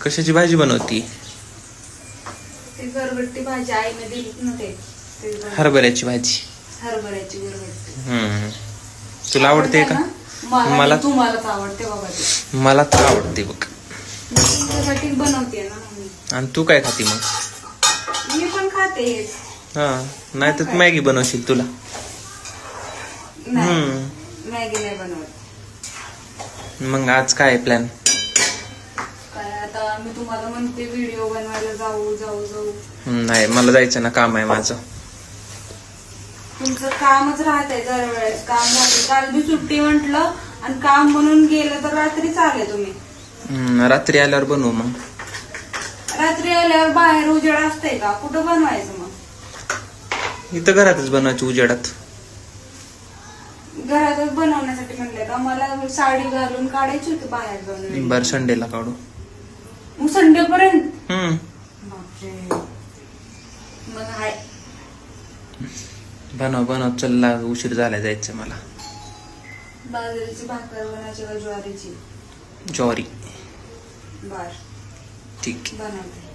कशाची भाजी बनवती? ती गरगट्टी भाजी आईने दिली ना ते हरभऱ्याची भाजी. हरभऱ्याची गरगट्टी. तुला आवडते का? मला तुम्हालाच आवडते बाबा ती. मला तर आवडते बघ. मी तुमच्यासाठी बनवते ना मम्मी. आणि तू काय खाती मग? मी पण खाते. हा, नाही तर मॅगी बनवशील तुला. नाही, मॅगी नाही बनवत. मग आज काय प्लॅन? काय आता मी तुम्हाला म्हणते व्हिडिओ बनवायला जाऊ जाऊ जाऊ. नाही, मला जायचं ना, काम आहे माझं. तुमचं कामच राहतंय दरवेळेस. काम राहते. काल बी सुट्टी म्हटलं आणि काम म्हणून गेलं तर रात्रीच आले तुम्ही. रात्री आल्यावर बनवू मग. रात्री आल्यावर बाहेर उजेड असतंय का? कुठं बनवायचं मग? इथं घरातच बनवायची उजेडात. घरातच बनवण्यासाठी म्हणलंय का? मला साडी घालून काढायची होती बाहेर जाऊन. बर, संडेला काढू. मग संडे पर्यंत? हम्म. मग हाय. बनव चल, उशीर झाला, जायचं मला. बाजरीची भाकर बनायची का ज्वारीची? ज्वारी. बर, ठीक. बनवते.